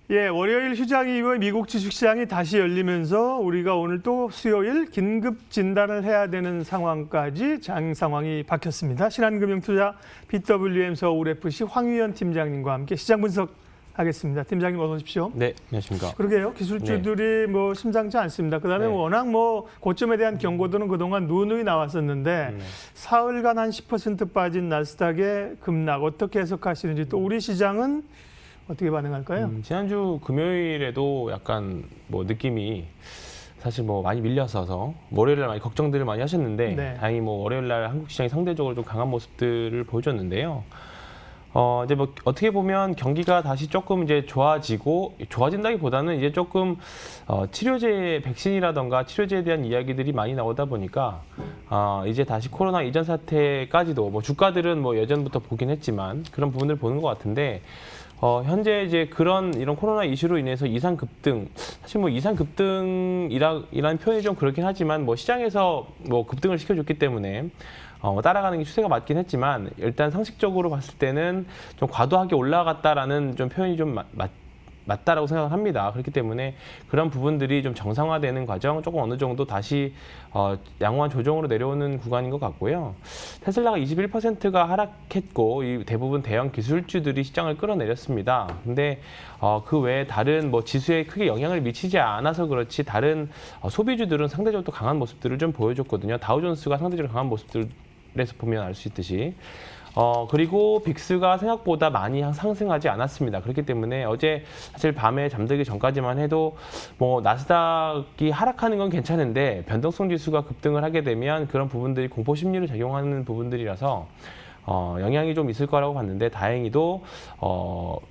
예, 월요일 휴장 이후에 미국 주식시장이 다시 열리면서 우리가 오늘 또 수요일 긴급 진단을 해야 되는 상황까지 장 상황이 바뀌었습니다. 신한금융투자 BWM 서울FC 황유연 팀장님과 함께 시장 분석하겠습니다. 팀장님 어서 오십시오. 네, 안녕하십니까. 그러게요. 기술주들이 뭐 심상치 않습니다. 그다음에 워낙 뭐 고점에 대한 경고도는 그동안 누누이 나왔었는데 사흘간 한 10% 빠진 나스닥의 급락 어떻게 해석하시는지 또 우리 시장은 어떻게 반응할까요? 지난주 금요일에도 약간 뭐 느낌이 사실 뭐 많이 밀렸어서 월요일날 많이 걱정들을 많이 하셨는데 다행히 뭐 월요일날 한국 시장이 상대적으로 좀 강한 모습들을 보여줬는데요. 이제 뭐 어떻게 보면 경기가 다시 조금 이제 좋아진다기보다는 이제 조금 치료제 백신이라던가 치료제에 대한 이야기들이 많이 나오다 보니까 이제 다시 코로나 이전 사태까지도 뭐 주가들은 뭐 예전부터 보긴 했지만 그런 부분을 보는 것 같은데 현재 이제 이런 코로나 이슈로 인해서 이상 급등, 사실 뭐 이상 급등이라는 표현이 좀 그렇긴 하지만 뭐 시장에서 뭐 급등을 시켜줬기 때문에 따라가는 게 추세가 맞긴 했지만 일단 상식적으로 봤을 때는 좀 과도하게 올라갔다라는 좀 표현이 좀 맞다라고 생각을 합니다. 그렇기 때문에 그런 부분들이 좀 정상화되는 과정, 조금 어느 정도 다시 양호한 조정으로 내려오는 구간인 것 같고요. 테슬라가 21%가 하락했고 대부분 대형 기술주들이 시장을 끌어내렸습니다. 근데 그 외에 다른 뭐 지수에 크게 영향을 미치지 않아서 그렇지 다른 소비주들은 상대적으로 또 강한 모습들을 좀 보여줬거든요. 다우존스가 상대적으로 강한 모습들에서 보면 알 수 있듯이. 그리고 빅스가 생각보다 많이 상승하지 않았습니다. 그렇기 때문에 어제 사실 밤에 잠들기 전까지만 해도 뭐 나스닥이 하락하는 건 괜찮은데 변동성 지수가 급등을 하게 되면 그런 부분들이 공포 심리를 작용하는 부분들이라서 영향이 좀 있을 거라고 봤는데 다행히도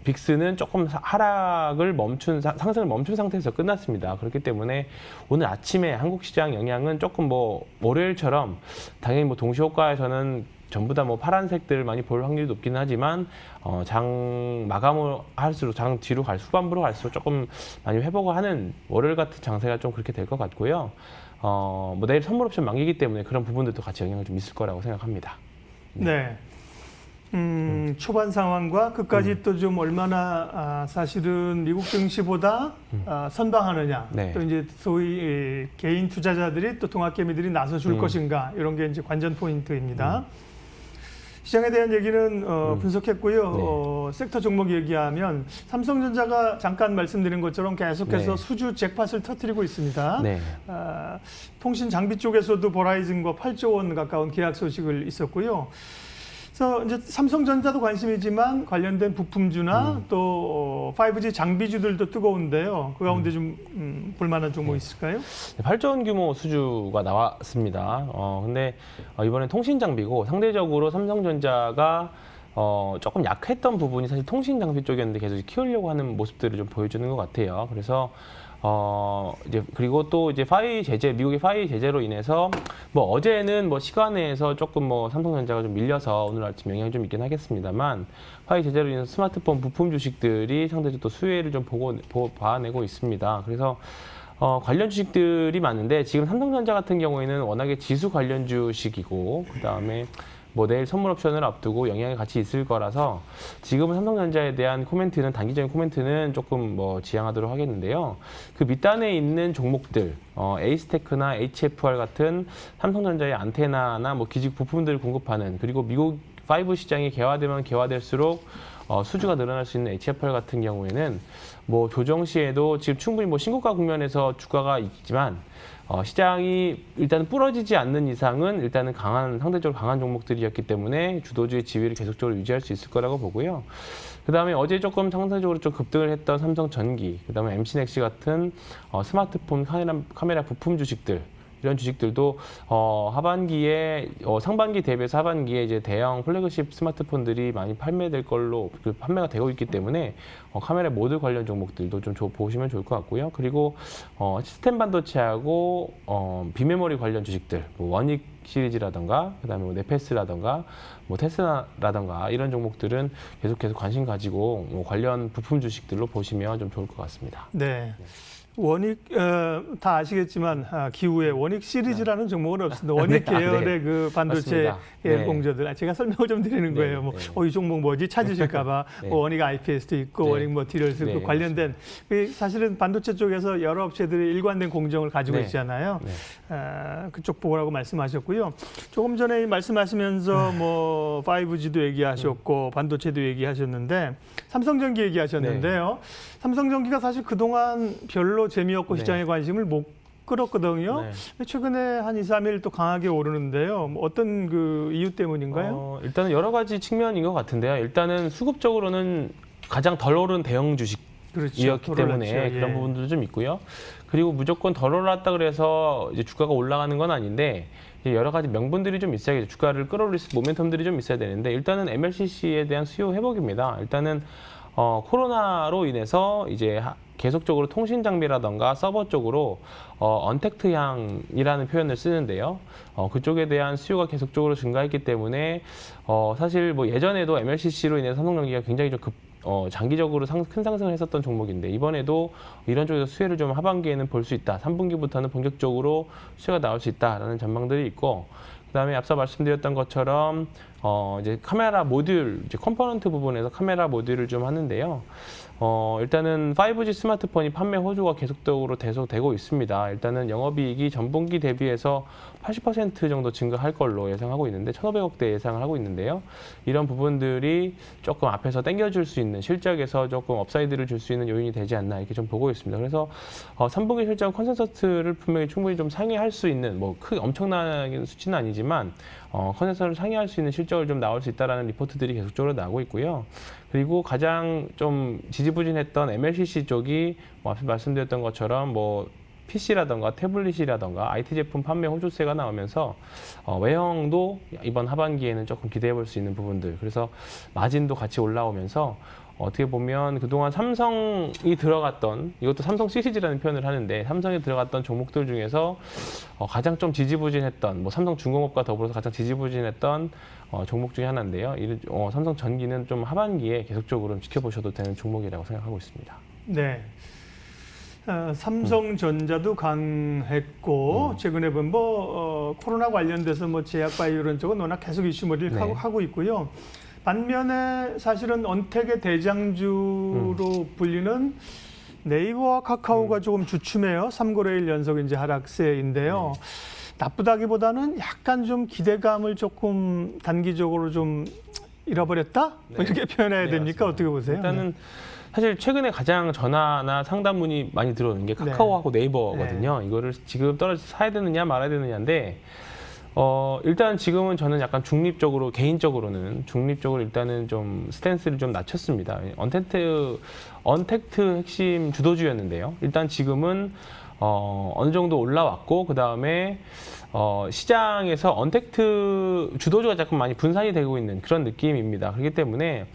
빅스는 조금 상승을 멈춘 상태에서 끝났습니다. 그렇기 때문에 오늘 아침에 한국 시장 영향은 조금 뭐 월요일처럼 당연히 뭐 동시효과에서는 전부 다 뭐 파란색들을 많이 볼 확률이 높기는 하지만 장 마감을 할수록 장 뒤로 후반부로 갈수록 조금 많이 회복을 하는 월요일 같은 장세가 좀 그렇게 될 것 같고요. 뭐 내일 선물 옵션 만기이기 때문에 그런 부분들도 같이 영향을 좀 있을 거라고 생각합니다. 네. 초반 상황과 그까지 또 좀 얼마나 사실은 미국 증시보다 선방하느냐, 또 이제 소위 개인 투자자들이 또 동학개미들이 나서 줄 것인가 이런 게 이제 관전 포인트입니다. 시장에 대한 얘기는 분석했고요. 섹터 종목 얘기하면 삼성전자가 잠깐 말씀드린 것처럼 계속해서 수주 잭팟을 터뜨리고 있습니다. 통신 장비 쪽에서도 버라이즌과 8조 원 가까운 계약 소식을 있었고요. 그래서 이제 삼성전자도 관심이지만 관련된 부품주나 또 5G 장비주들도 뜨거운데요. 그 가운데 좀 볼만한 종목 있을까요? 8조 원 규모 수주가 나왔습니다. 근데 이번엔 통신 장비고 상대적으로 삼성전자가 조금 약했던 부분이 사실 통신 장비 쪽이었는데 계속 키우려고 하는 모습들을 좀 보여주는 것 같아요. 그래서 이제 그리고 또 이제 미국의 파이 제재로 인해서 뭐 어제는 뭐 시간에서 조금 뭐 삼성전자가 좀 밀려서 오늘 아침 영향이 좀 있긴 하겠습니다만 파이 제재로 인해서 스마트폰 부품 주식들이 상대적으로 또 수혜를 좀 봐내고 있습니다. 그래서 관련 주식들이 많은데 지금 삼성전자 같은 경우에는 워낙에 지수 관련 주식이고 그다음에 뭐 내일 선물 옵션을 앞두고 영향이 같이 있을 거라서 지금은 삼성전자에 대한 단기적인 코멘트는 조금 뭐 지양하도록 하겠는데요. 그 밑단에 있는 종목들, 에이스테크나 HFR 같은 삼성전자의 안테나나 뭐 기직 부품들을 공급하는 그리고 미국 5 시장이 개화되면 개화될수록 수주가 늘어날 수 있는 HFR 같은 경우에는 뭐 조정 시에도 지금 충분히 뭐 신고가 국면에서 주가가 있지만 시장이 일단은 부러지지 않는 이상은 일단은 상대적으로 강한 종목들이었기 때문에 주도주의 지위를 계속적으로 유지할 수 있을 거라고 보고요. 그다음에 어제 조금 상대적으로 좀 급등을 했던 삼성전기, 그다음에 MC넥시 같은 스마트폰 카메라 부품 주식들 이런 주식들도 상반기 대비해서 하반기에 이제 대형 플래그십 스마트폰들이 많이 판매될 걸로 판매가 되고 있기 때문에 카메라 모듈 관련 종목들도 좀 보시면 좋을 것 같고요. 그리고 시스템 반도체하고 비메모리 관련 주식들, 뭐 원익 시리즈라던가 그다음에 뭐 네페스라던가 뭐 테스라라던가 이런 종목들은 계속 관심 가지고 뭐 관련 부품 주식들로 보시면 좀 좋을 것 같습니다. 네. 원익 다 아시겠지만 기후에 원익 시리즈라는 종목은 없습니다. 원익 계열의 네. 그 반도체 네. 공조들 제가 설명을 좀 드리는 거예요. 뭐 이 종목 뭐지 찾으실까봐 네. 뭐 원익 IPS도 있고 원익 머티리얼스 그 관련된 사실은 반도체 쪽에서 여러 업체들이 일관된 공정을 가지고 있잖아요. 그쪽 보라고 말씀하셨고요. 조금 전에 말씀하시면서 뭐 5G도 얘기하셨고 반도체도 얘기하셨는데 삼성전기 얘기하셨는데요. 삼성전기가 사실 그동안 별로 재미없고 시장에 관심을 못 끌었거든요. 최근에 한 2, 3일 또 강하게 오르는데요. 뭐 어떤 그 이유 때문인가요? 일단은 여러 가지 측면인 것 같은데요. 일단은 수급적으로는 가장 덜 오른 대형 주식이었기 때문에 그런 부분들도 좀 있고요. 그리고 무조건 덜 올랐다 그래서 이제 주가가 올라가는 건 아닌데 여러 가지 명분들이 좀 있어야겠죠. 주가를 끌어올릴 모멘텀들이 좀 있어야 되는데 일단은 MLCC에 대한 수요 회복입니다. 일단은 코로나로 인해서 이제 계속적으로 통신 장비라던가 서버 쪽으로 언택트향이라는 표현을 쓰는데요. 그쪽에 대한 수요가 계속적으로 증가했기 때문에 사실 뭐 예전에도 MLCC로 인해서 삼성전기가 굉장히 좀 장기적으로 큰 상승을 했었던 종목인데 이번에도 이런 쪽에서 수혜를 좀 하반기에는 볼 수 있다. 3분기부터는 본격적으로 수혜가 나올 수 있다라는 전망들이 있고 그다음에 앞서 말씀드렸던 것처럼 이제 카메라 모듈, 이제 컴포넌트 부분에서 카메라 모듈을 좀 하는데요. 일단은 5G 스마트폰이 판매 호조가 계속적으로 되고 있습니다. 일단은 영업이익이 전분기 대비해서 80% 정도 증가할 걸로 예상하고 있는데 1,500억대 예상을 하고 있는데요. 이런 부분들이 조금 앞에서 당겨줄 수 있는 실적에서 조금 업사이드를 줄 수 있는 요인이 되지 않나 이렇게 좀 보고 있습니다. 그래서 3분기 실적 컨센서스를 분명히 충분히 좀 상회할 수 있는 뭐 크게 엄청난 수치는 아니지만 컨센서스를 상회할 수 있는 실적을 좀 나올 수 있다라는 리포트들이 계속적으로 나오고 있고요. 그리고 가장 좀 지지부진했던 MLCC 쪽이 앞서 말씀드렸던 것처럼 뭐 PC라던가 태블릿이라던가 IT 제품 판매 호조세가 나오면서 외형도 이번 하반기에는 조금 기대해 볼 수 있는 부분들 그래서 마진도 같이 올라오면서 어떻게 보면 그동안 삼성이 들어갔던 이것도 삼성 시리즈라는 표현을 하는데 삼성이 들어갔던 종목들 중에서 가장 좀 지지부진했던 뭐 삼성중공업과 더불어서 가장 지지부진했던 종목 중에 하나인데요. 삼성전기는 좀 하반기에 계속적으로 지켜보셔도 되는 종목이라고 생각하고 있습니다. 네. 삼성전자도 강했고 최근에 보면 코로나 관련돼서 뭐 제약바이오 이런 쪽은 워낙 계속 이슈머리를 하고 있고요. 반면에 사실은 언택의 대장주로 불리는 네이버와 카카오가 조금 주춤해요. 3거래일 연속 이제 하락세인데요. 나쁘다기보다는 약간 좀 기대감을 조금 단기적으로 좀 잃어버렸다? 뭐 이렇게 표현해야 됩니까? 어떻게 보세요? 일단은 사실 최근에 가장 전화나 상담문이 많이 들어오는 게 카카오하고 네이버거든요. 이거를 지금 떨어져서 사야 되느냐 말아야 되느냐인데 일단 지금은 저는 약간 개인적으로는 중립적으로 일단은 좀 스탠스를 좀 낮췄습니다. 언택트 핵심 주도주였는데요. 일단 지금은 어느 정도 올라왔고 그 다음에 시장에서 언택트 주도주가 조금 많이 분산이 되고 있는 그런 느낌입니다. 그렇기 때문에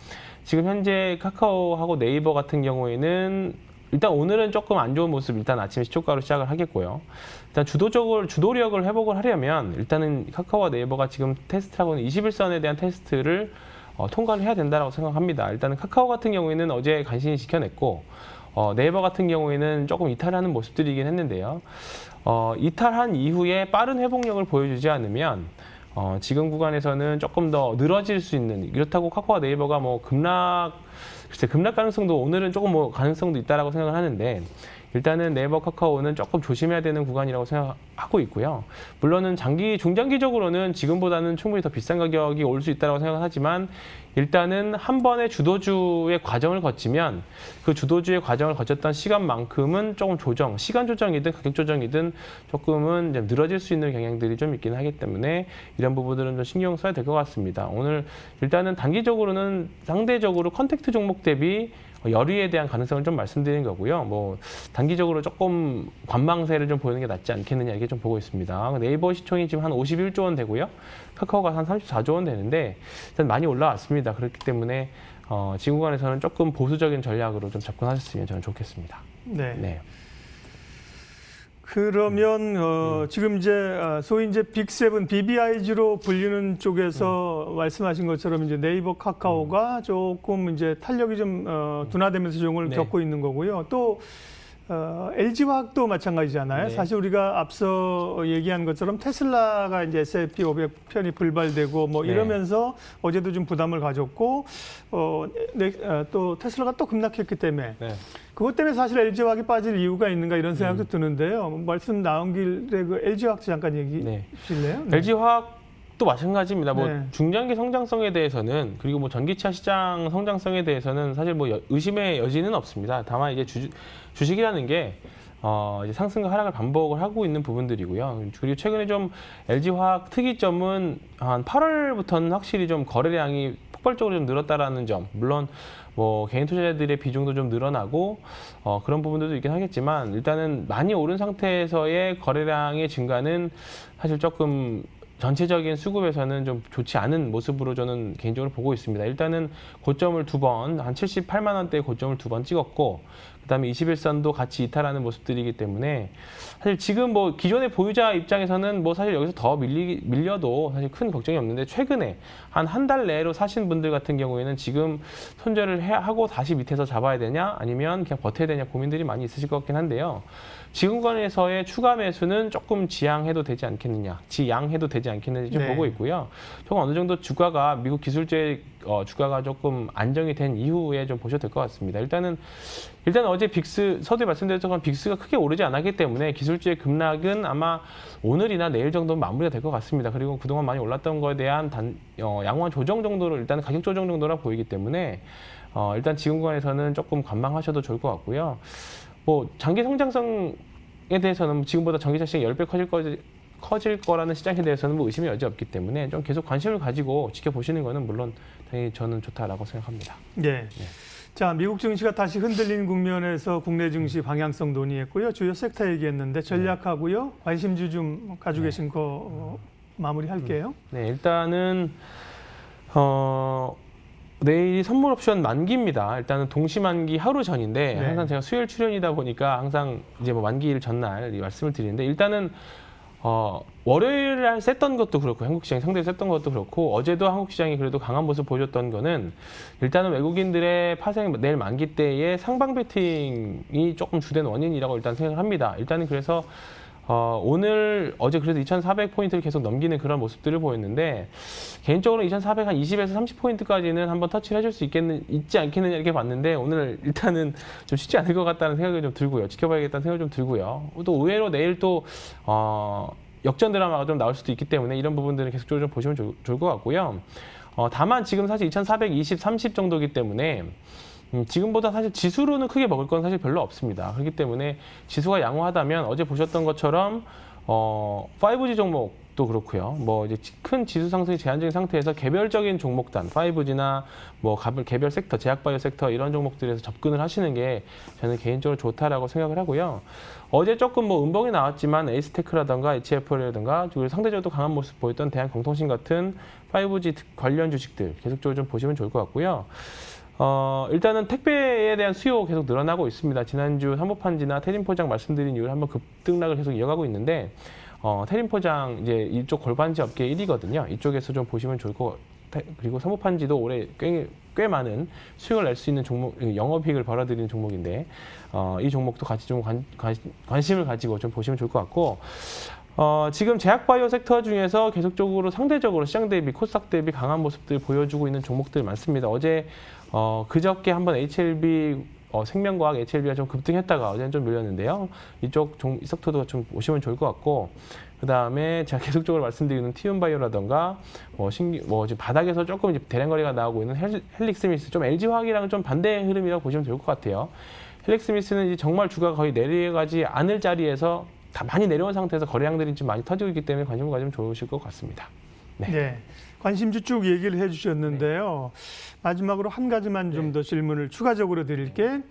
지금 현재 카카오하고 네이버 같은 경우에는 일단 오늘은 조금 안 좋은 모습 일단 아침에 시초가로 시작을 하겠고요. 일단 주도력을 회복을 하려면 일단은 카카오와 네이버가 지금 테스트하고는 21선에 대한 테스트를 통과를 해야 된다고 생각합니다. 일단은 카카오 같은 경우에는 어제 간신히 지켜냈고 네이버 같은 경우에는 조금 이탈하는 모습들이긴 했는데요. 이탈한 이후에 빠른 회복력을 보여주지 않으면 지금 구간에서는 조금 더 늘어질 수 있는 그렇다고 카카오와 네이버가 뭐 급락 가능성도 오늘은 조금 뭐 가능성도 있다라고 생각을 하는데 일단은 네이버 카카오는 조금 조심해야 되는 구간이라고 생각하고 있고요. 물론은 중장기적으로는 지금보다는 충분히 더 비싼 가격이 올 수 있다고 생각하지만 일단은 한 번의 주도주의 과정을 거치면 그 주도주의 과정을 거쳤던 시간만큼은 조금 시간 조정이든 가격 조정이든 조금은 이제 늘어질 수 있는 경향들이 좀 있긴 하기 때문에 이런 부분들은 좀 신경 써야 될 것 같습니다. 오늘 일단은 단기적으로는 상대적으로 컨택트 종목 대비 열의에 대한 가능성을 좀 말씀드린 거고요. 뭐 단기적으로 조금 관망세를 좀 보이는 게 낫지 않겠느냐 이렇게 좀 보고 있습니다. 네이버 시총이 지금 한 51조 원 되고요. 카카오가 한 34조 원 되는데 일단 많이 올라왔습니다. 그렇기 때문에 지금 구간에서는 조금 보수적인 전략으로 좀 접근하셨으면 저는 좋겠습니다. 네. 그러면 지금 이제 소위 이제 빅7, BBIG로 불리는 쪽에서 말씀하신 것처럼 이제 네이버, 카카오가 조금 이제 탄력이 좀 둔화되면서 종을 겪고 있는 거고요. 또 LG화학도 마찬가지잖아요. 네. 사실 우리가 앞서 얘기한 것처럼 테슬라가 이제 S&P 500 편이 불발되고 뭐 이러면서 어제도 좀 부담을 가졌고 또 테슬라가 또 급락했기 때문에 그것 때문에 사실 LG화학이 빠질 이유가 있는가 이런 생각도 드는데요. 말씀 나온 길에 그 LG화학 잠깐 얘기해 주실래요? LG화학도 마찬가지입니다. 뭐 중장기 성장성에 대해서는 그리고 뭐 전기차 시장 성장성에 대해서는 사실 뭐 의심의 여지는 없습니다. 다만 이제 주식이라는 게 이제 상승과 하락을 반복을 하고 있는 부분들이고요. 그리고 최근에 좀 LG화학 특이점은 한 8월부터는 확실히 좀 거래량이 폭발적으로 좀 늘었다라는 점. 물론 뭐 개인 투자자들의 비중도 좀 늘어나고 그런 부분들도 있긴 하겠지만 일단은 많이 오른 상태에서의 거래량의 증가는 사실 조금 전체적인 수급에서는 좀 좋지 않은 모습으로 저는 개인적으로 보고 있습니다. 일단은 고점을 두 번, 한 78만 원대의 고점을 두 번 찍었고 그다음에 21선도 같이 이탈하는 모습들이기 때문에 사실 지금 뭐 기존의 보유자 입장에서는 뭐 사실 여기서 더 밀려도 사실 큰 걱정이 없는데 최근에 한 달 내로 사신 분들 같은 경우에는 지금 손절을 하고 다시 밑에서 잡아야 되냐 아니면 그냥 버텨야 되냐 고민들이 많이 있으실 것 같긴 한데요. 지금권에서의 추가 매수는 조금 지양해도 되지 않겠느냐, 지양해도 되지 않겠느냐 좀 보고 있고요. 조금 어느 정도 주가가 미국 기술주의 주가가 조금 안정이 된 이후에 좀 보셔도 될 것 같습니다. 일단 어제 빅스 서두에 말씀드렸던 빅스가 크게 오르지 않았기 때문에 기술주의 급락은 아마 오늘이나 내일 정도는 마무리가 될 것 같습니다. 그리고 그동안 많이 올랐던 거에 대한 양호한 조정 정도로 일단 가격 조정 정도라 보이기 때문에 일단 지금권에서는 조금 관망하셔도 좋을 것 같고요. 뭐 장기 성장성에 대해서는 지금보다 전기차 시장이 10배 커질 거라는 시장에 대해서는 뭐 의심의 여지 없기 때문에 좀 계속 관심을 가지고 지켜보시는 거는 물론 당연히 저는 좋다라고 생각합니다. 네. 자, 미국 증시가 다시 흔들리는 국면에서 국내 증시 방향성 논의했고요. 주요 섹터 얘기했는데 전략하고요. 관심주 좀 가지고 계신 거 마무리할게요. 네, 일단은 내일이 선물 옵션 만기입니다. 일단은 동시 만기 하루 전인데 항상 제가 수요일 출연이다 보니까 항상 이제 뭐 만기일 전날 말씀을 드리는데 일단은 월요일 날 셌던 것도 그렇고 한국 시장이 상대로 셌던 것도 그렇고 어제도 한국 시장이 그래도 강한 모습 보여줬던 거는 일단은 외국인들의 파생 내일 만기 때의 상방 베팅이 조금 주된 원인이라고 일단 생각을 합니다. 일단은 그래서 어제 그래도 2,400포인트를 계속 넘기는 그런 모습들을 보였는데 개인적으로 2,400 한 20에서 30포인트까지는 한번 터치를 해줄 수 있지 않겠느냐 이렇게 봤는데 오늘 일단은 좀 쉽지 않을 것 같다는 생각이 좀 들고요. 지켜봐야겠다는 생각이 좀 들고요. 또 의외로 내일 또 역전 드라마가 좀 나올 수도 있기 때문에 이런 부분들은 계속적으로 좀 보시면 좋을 것 같고요. 다만 지금 사실 2,420, 30 정도이기 때문에 지금보다 사실 지수로는 크게 먹을 건 사실 별로 없습니다. 그렇기 때문에 지수가 양호하다면 어제 보셨던 것처럼 5G 종목도 그렇고요. 뭐 이제 큰 지수 상승이 제한적인 상태에서 개별적인 종목단 5G나 뭐 개별 섹터, 제약바이오 섹터 이런 종목들에서 접근을 하시는 게 저는 개인적으로 좋다라고 생각을 하고요. 어제 조금 뭐 음봉이 나왔지만 에이스테크라든가 HFL이라든가 그리고 상대적으로 강한 모습 보였던 대한경통신 같은 5G 관련 주식들 계속적으로 좀 보시면 좋을 것 같고요. 일단은 택배에 대한 수요 계속 늘어나고 있습니다. 지난주 삼보판지나 태림포장 말씀드린 이후에 한번 급등락을 계속 이어가고 있는데 태림포장 이제 이쪽 골반지 업계 1위거든요. 이쪽에서 좀 보시면 좋을 것 같아요. 그리고 삼보판지도 올해 꽤 많은 수익을 낼 수 있는 종목, 영업이익을 벌어들이는 종목인데 이 종목도 같이 좀 관심을 가지고 좀 보시면 좋을 것 같고 지금 제약바이오 섹터 중에서 계속적으로 상대적으로 시장 대비, 코스닥 대비 강한 모습들 보여주고 있는 종목들 많습니다. 어제 그저께 한번 HLB 생명과학 HLB가 좀 급등했다가 어제는 좀 밀렸는데요. 이쪽 이 섹터도 좀 보시면 좋을 것 같고 그 다음에 제가 계속적으로 말씀드리는 티움바이오라던가 지금 바닥에서 조금 이제 대량거래가 나오고 있는 헬릭스미스 좀 LG화학이랑 좀 반대 흐름이라고 보시면 좋을 것 같아요. 헬릭스미스는 이제 정말 주가가 거의 내려가지 않을 자리에서 다 많이 내려온 상태에서 거래량들이 좀 많이 터지고 있기 때문에 관심을 가지면 좋으실 것 같습니다. 네. 관심주 쭉 얘기를 해주셨는데요. 마지막으로 한 가지만 좀 더 질문을 추가적으로 드릴게.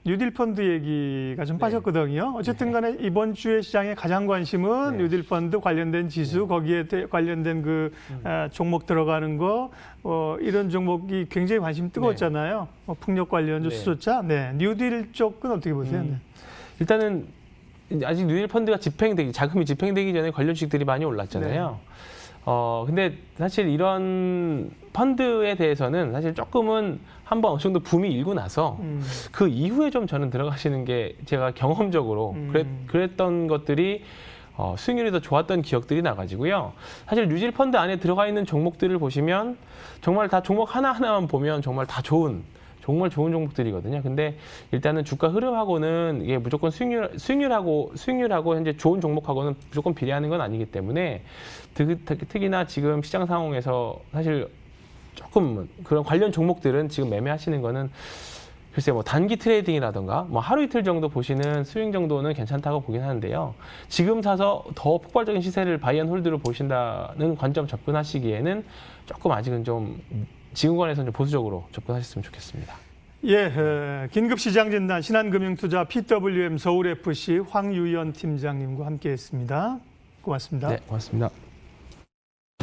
뉴딜 펀드 얘기가 좀 빠졌거든요. 어쨌든 간에 이번 주에 시장의 가장 관심은 뉴딜 펀드 관련된 지수, 거기에 관련된 그 종목 들어가는 거, 이런 종목이 굉장히 관심 뜨거웠잖아요. 풍력 관련주, 수소차. 뉴딜 쪽은 어떻게 보세요? 일단은 아직 뉴딜 펀드가 자금이 집행되기 전에 관련 주식들이 많이 올랐잖아요. 근데 사실 이런 펀드에 대해서는 사실 조금은 한번 어느 정도 붐이 일고 나서 그 이후에 좀 저는 들어가시는 게 제가 경험적으로 그랬던 것들이 수익률이 더 좋았던 기억들이 나가지고요. 사실 뉴딜 펀드 안에 들어가 있는 종목들을 보시면 정말 다 종목 하나하나만 보면 정말 다 정말 좋은 종목들이거든요. 근데 일단은 주가 흐름하고는 이게 무조건 수익률하고 현재 좋은 종목하고는 무조건 비례하는 건 아니기 때문에 특히나 지금 시장 상황에서 사실 조금 그런 관련 종목들은 지금 매매하시는 거는 글쎄 뭐 단기 트레이딩이라던가 뭐 하루 이틀 정도 보시는 스윙 정도는 괜찮다고 보긴 하는데요. 지금 사서 더 폭발적인 시세를 바이앤홀드로 보신다는 관점 접근하시기에는 조금 아직은 좀 지금권에서는 좀 보수적으로 접근하셨으면 좋겠습니다. 예, 긴급시장진단 신한금융투자 PWM 서울FC 황유연 팀장님과 함께했습니다. 고맙습니다. 네, 고맙습니다.